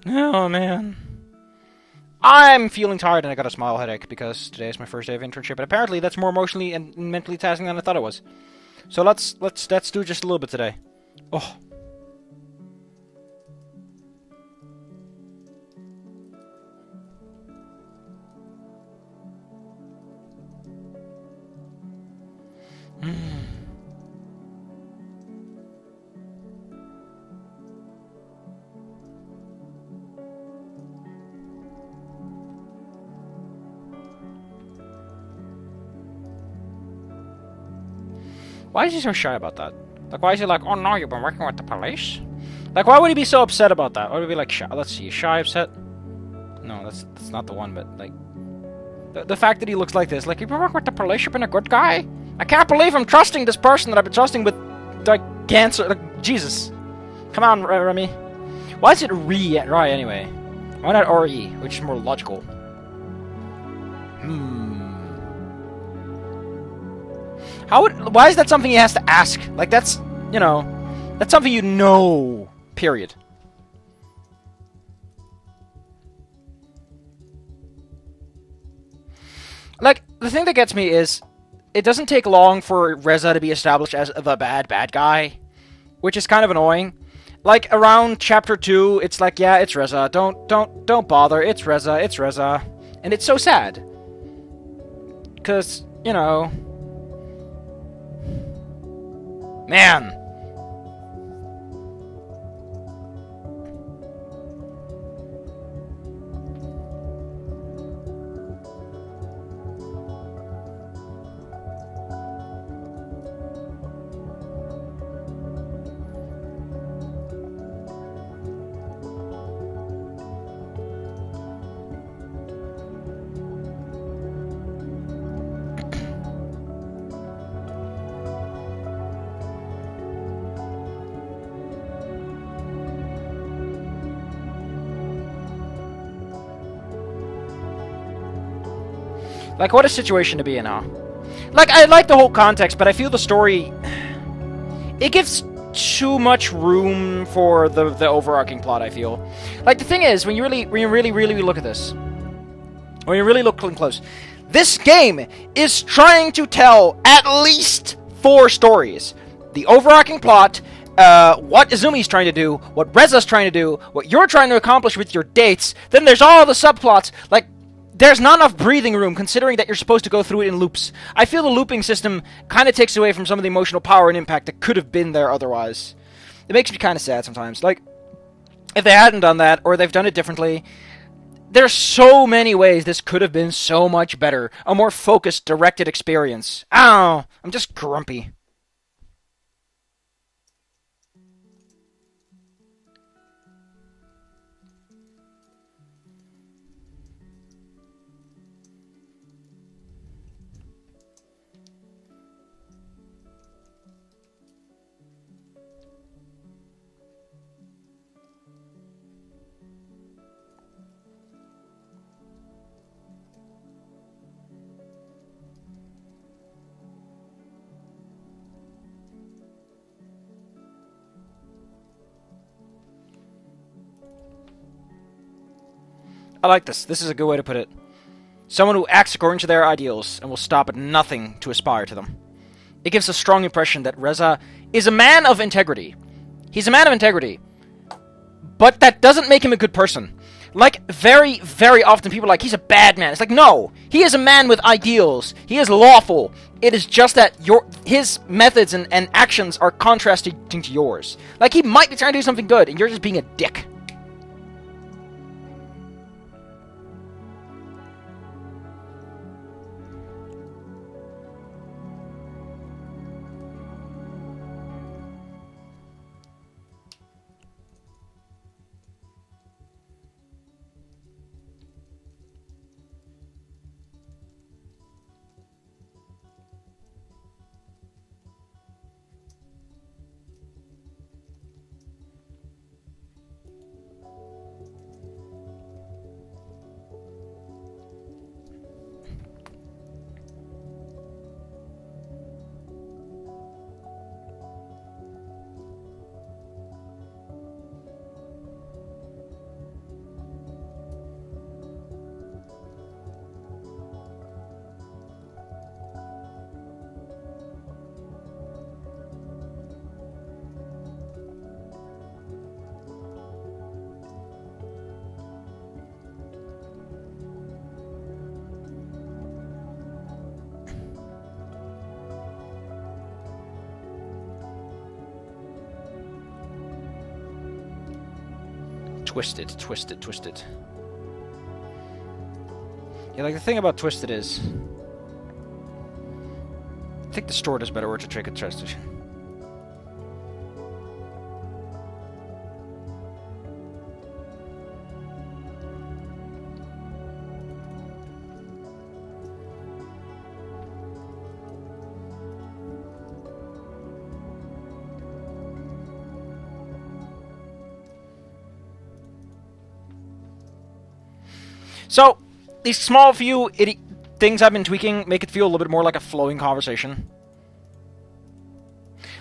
Oh, man. I'm feeling tired and I got a smile headache because today is my first day of internship, and apparently that's more emotionally and mentally taxing than I thought it was. So let's do just a little bit today. Oh. Why is he so shy about that? Like, why is he like, oh no, you've been working with the police? Like, why would he be so upset about that? Why would he be like, shy? Let's see, shy, upset? No, that's not the one, but, like... The fact that he looks like this, like, you've been working with the police, you've been a good guy? I can't believe I'm trusting this person that I've been trusting with, like, cancer, like, Jesus. Come on, Remy. Why is it Rye anyway? Why not R-E, which is more logical? Why is that something he has to ask? Like, that's, you know, that's something you know, period. Like, the thing that gets me is, it doesn't take long for Reza to be established as the bad guy, which is kind of annoying. Like, around chapter 2, it's like, yeah, it's Reza, don't bother, it's Reza, and it's so sad. 'Cause, you know... Man! Like, what a situation to be in, huh? Like, I like the whole context, but I feel the story... It gives too much room for the overarching plot, I feel. Like, the thing is, when you really look at this... When you really look close... This game is trying to tell at least 4 stories. The overarching plot... what Izumi's trying to do, what Reza's trying to do, what you're trying to accomplish with your dates, then there's all the subplots, like... There's not enough breathing room, considering that you're supposed to go through it in loops. I feel the looping system kind of takes away from some of the emotional power and impact that could have been there otherwise. It makes me kind of sad sometimes. Like, if they hadn't done that, or they've done it differently, there's so many ways this could have been so much better. A more focused, directed experience. Ow! I'm just grumpy. I like this. This is a good way to put it. Someone who acts according to their ideals and will stop at nothing to aspire to them. It gives a strong impression that Reza is a man of integrity. He's a man of integrity. But that doesn't make him a good person. Like, very, very often people are like, he's a bad man. It's like, no. He is a man with ideals. He is lawful. It is just that his methods and actions are contrasting to yours. Like, he might be trying to do something good, and you're just being a dick. Twisted. Yeah, like, the thing about Twisted is... I think Distort is better word to trick a Twisted. So, these small few things I've been tweaking make it feel a little bit more like a flowing conversation.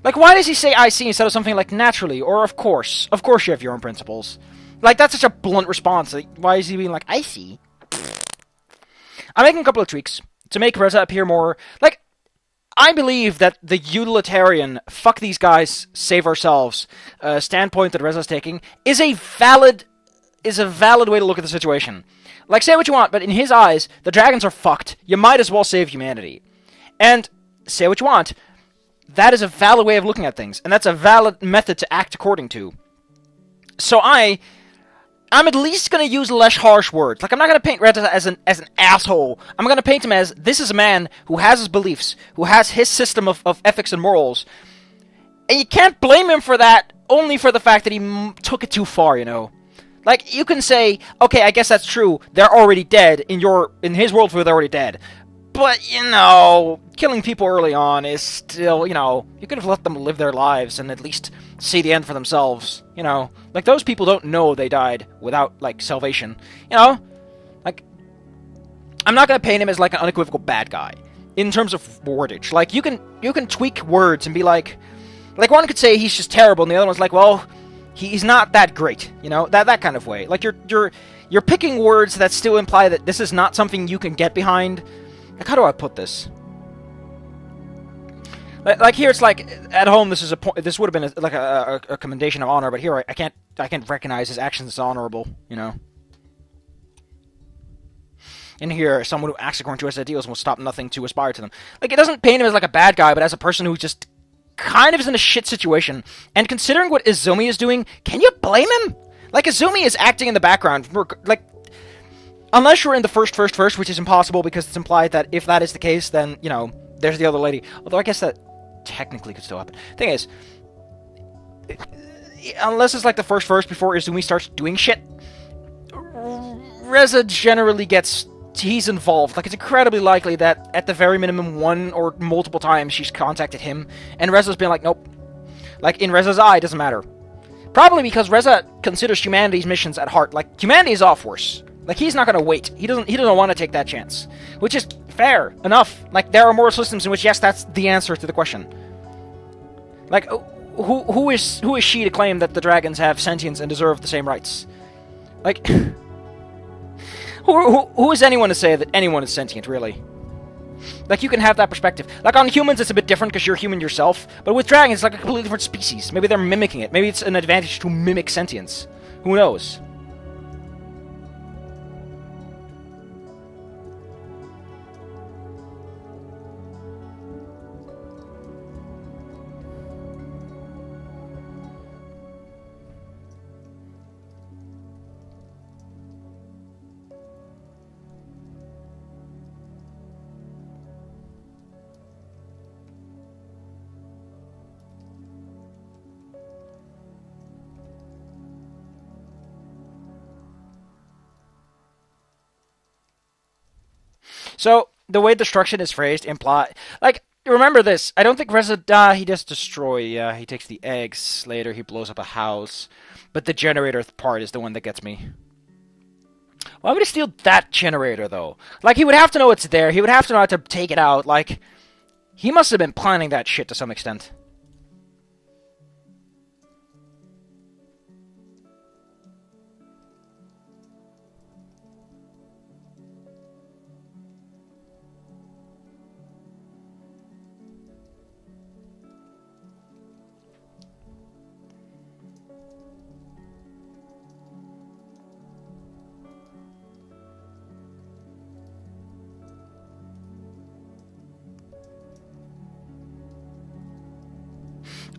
Like, why does he say I see instead of something like naturally, or of course? Of course you have your own principles. Like, that's such a blunt response. Like, why is he being like, I see? I'm making a couple of tweaks to make Reza appear more... Like, I believe that the utilitarian, fuck these guys, save ourselves, standpoint that Reza's taking is a valid way to look at the situation. Like, say what you want, but in his eyes, the dragons are fucked. You might as well save humanity. And, say what you want, that is a valid way of looking at things, and that's a valid method to act according to. So I'm at least going to use less harsh words. Like, I'm not going to paint Reza as an asshole. I'm going to paint him as, this is a man who has his beliefs, who has his system of ethics and morals. And you can't blame him for that, only for the fact that he took it too far, you know? Like, you can say, okay, I guess that's true, they're already dead, in his worldview, they're already dead. But, you know, killing people early on is still, you know, you could have let them live their lives and at least see the end for themselves, you know? Like, those people don't know they died without, like, salvation, you know? Like, I'm not gonna paint him as, like, an unequivocal bad guy, in terms of wordage. Like, you can tweak words and be like one could say he's just terrible, and the other one's like, well... He's not that great, you know, that kind of way. Like, you're picking words that still imply that this is not something you can get behind. Like, how do I put this? Like here, it's like at home. This would have been like a commendation of honor, but here I can't recognize his actions as honorable, you know. In here, someone who acts according to his ideals will stop nothing to aspire to them. Like, it doesn't paint him as like a bad guy, but as a person who just kind of is in a shit situation. And considering what Izumi is doing, can you blame him? Like, Izumi is acting in the background. Like, unless you're in the first, which is impossible because it's implied that if that is the case, then, you know, there's the other lady. Although I guess that technically could still happen. Thing is, unless it's like the first before Izumi starts doing shit, Reza generally he's involved. Like, it's incredibly likely that at the very minimum one or multiple times she's contacted him, and Reza's been like, nope. Like, in Reza's eye, it doesn't matter. Probably because Reza considers humanity's missions at heart. Like, humanity is off worse. Like, he's not gonna wait. He doesn't want to take that chance. Which is fair enough. Like, there are moral systems in which, yes, that's the answer to the question. Like, who is she to claim that the dragons have sentience and deserve the same rights? Like, who is anyone to say that anyone is sentient, really? Like, you can have that perspective. Like, on humans, it's a bit different because you're human yourself. But with dragons, it's like a completely different species. Maybe they're mimicking it. Maybe it's an advantage to mimic sentience. Who knows? So, the way destruction is phrased like, remember this. I don't think Reza, he does destroy, yeah, he takes the eggs, later he blows up a house. But the generator part is the one that gets me. Why would he steal that generator, though? Like, he would have to know it's there, he would have to know how to take it out, like, he must have been planning that shit to some extent.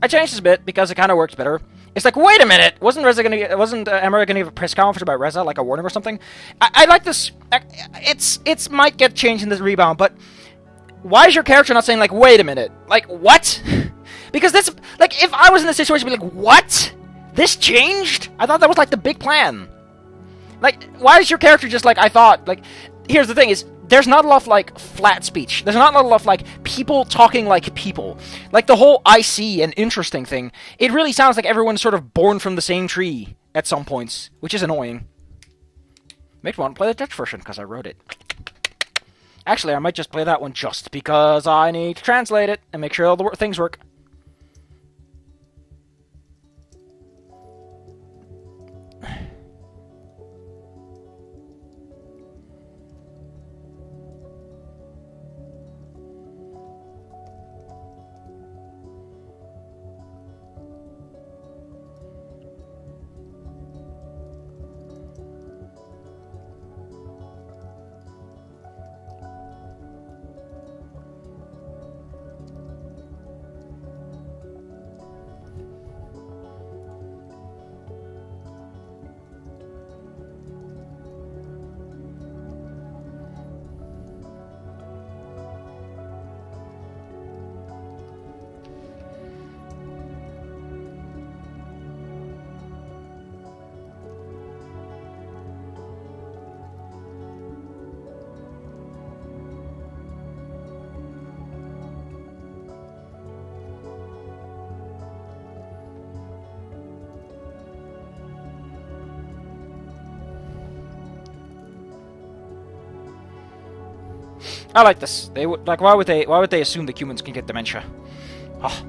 I changed this a bit because it kind of works better. It's like, wait a minute, wasn't Emma gonna give a press conference about Reza, like a warning or something? I like this. It's might get changed in this rebound, but why is your character not saying like, wait a minute, like what? Because that's like, if I was in this situation, I'd be like, what? This changed? I thought that was like the big plan. Like, why is your character just like, I thought? Like, here's the thing: is there's not a lot of like flat speech. There's not a lot of like people talking like people. Like the whole I see and interesting thing. It really sounds like everyone's sort of born from the same tree at some points, which is annoying. Makes me want to play the Dutch version because I wrote it. Actually, I might just play that one just because I need to translate it and make sure all the things work. I like this. They would like. Why would they assume that humans can get dementia? Oh.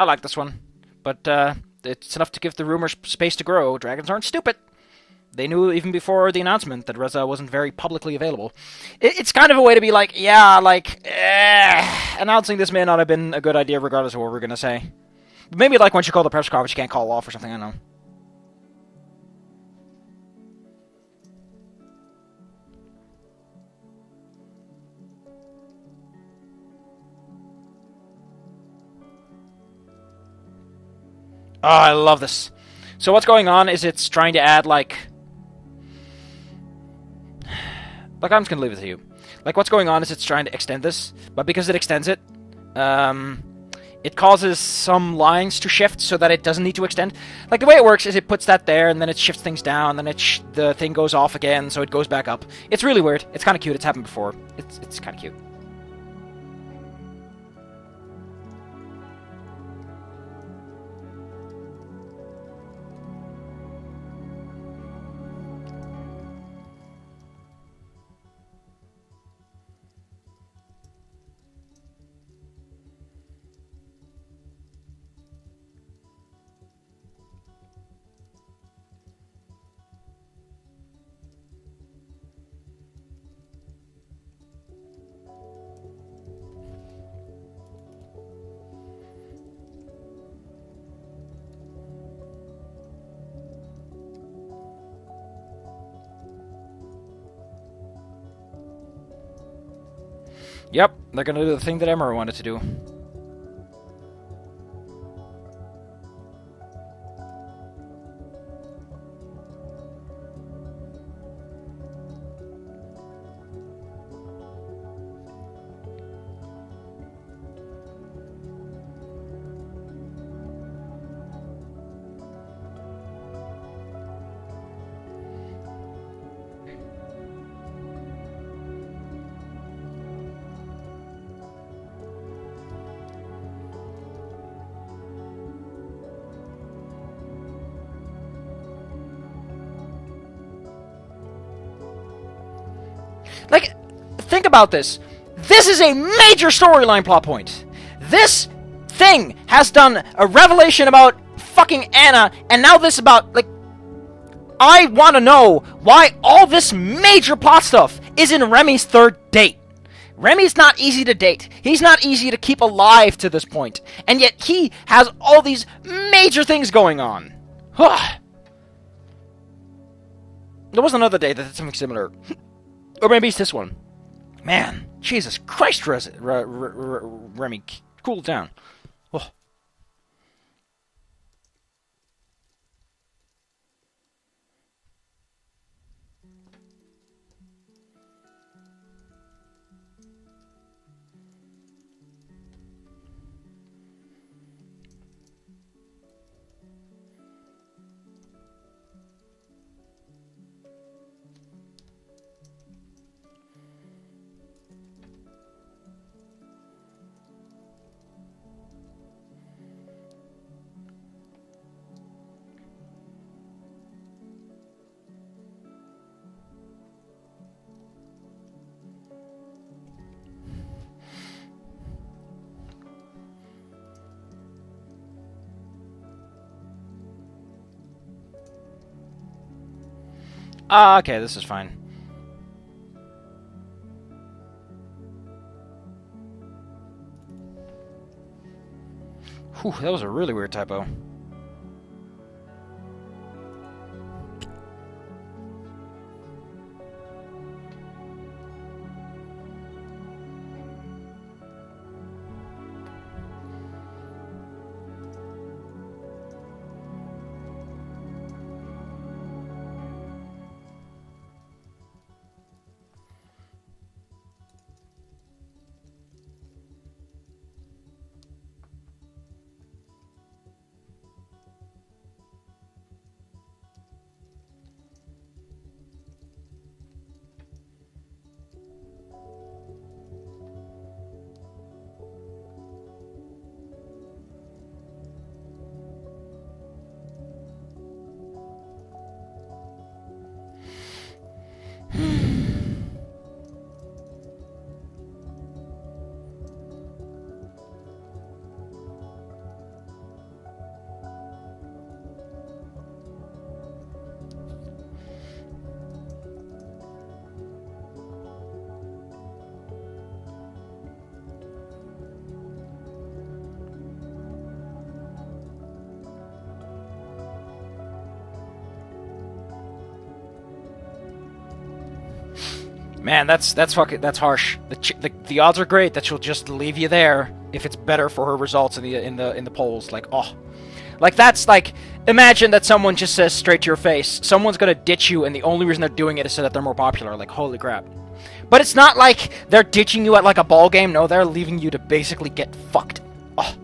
I like this one, but it's enough to give the rumors space to grow. Dragons aren't stupid. They knew even before the announcement that Reza wasn't very publicly available. It's kind of a way to be like, yeah, like, announcing this may not have been a good idea regardless of what we're going to say. But maybe like once you call the press conference, you can't call off or something, I don't know. Oh, I love this. So what's going on is it's trying to add, like, I'm just going to leave it to you. Like, what's going on is it's trying to extend this, but because it extends it, it causes some lines to shift so that it doesn't need to extend. Like, the way it works is it puts that there, and then it shifts things down, then the thing goes off again, so it goes back up. It's really weird. It's kind of cute. It's happened before. It's kind of cute. Yep, they're gonna do the thing that Emma wanted to do. Like, think about this. This is a major storyline plot point. This thing has done a revelation about fucking Anna, and now this about, like, I want to know why all this major plot stuff is in Remy's third date. Remy's not easy to date. He's not easy to keep alive to this point. And yet he has all these major things going on. There was another date that did something similar. Or maybe it's this one. Man, Jesus Christ, Remy, cool it down. Oh. Okay, this is fine. Whew, that was a really weird typo. Man, that's harsh. The odds are great that she'll just leave you there if it's better for her results in the polls. Like, oh, like that's like, imagine that someone just says straight to your face, someone's gonna ditch you, and the only reason they're doing it is so that they're more popular. Like, holy crap! But it's not like they're ditching you at like a ball game. No, they're leaving you to basically get fucked. Oh.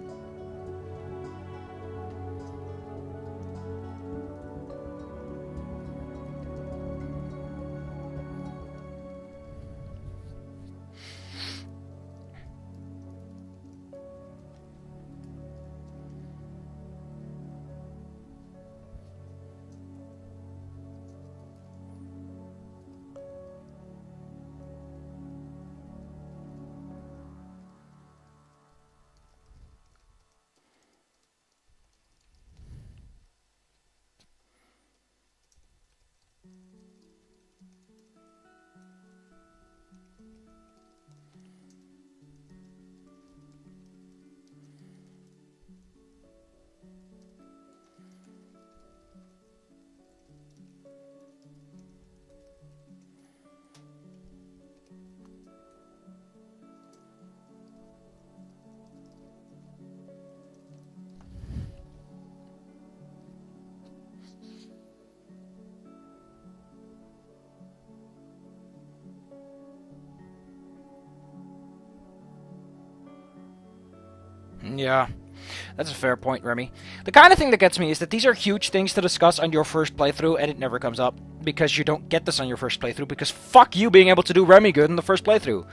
Yeah, that's a fair point, Remy. The kind of thing that gets me is that these are huge things to discuss on your first playthrough, and it never comes up, because you don't get this on your first playthrough, because fuck you being able to do Remy good in the first playthrough.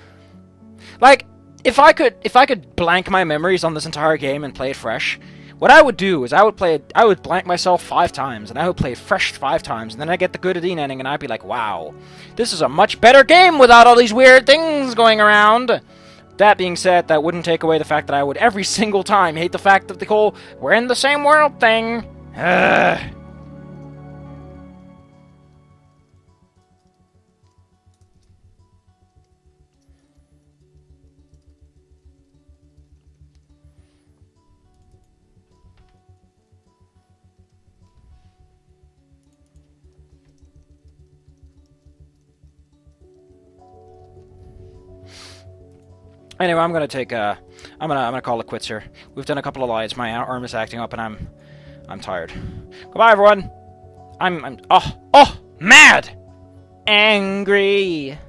Like, if I could blank my memories on this entire game and play it fresh, what I would do is I would blank myself 5 times, and I would play it fresh 5 times, and then I get the good ending, and I'd be like, wow, this is a much better game without all these weird things going around. That being said, that wouldn't take away the fact that I would every single time hate the fact that the whole "we're in the same world" thing. Ugh. Anyway, I'm gonna take I'm gonna call it quits here. We've done a couple of lives. My arm is acting up, and I'm tired. Goodbye, everyone. I'm mad, angry.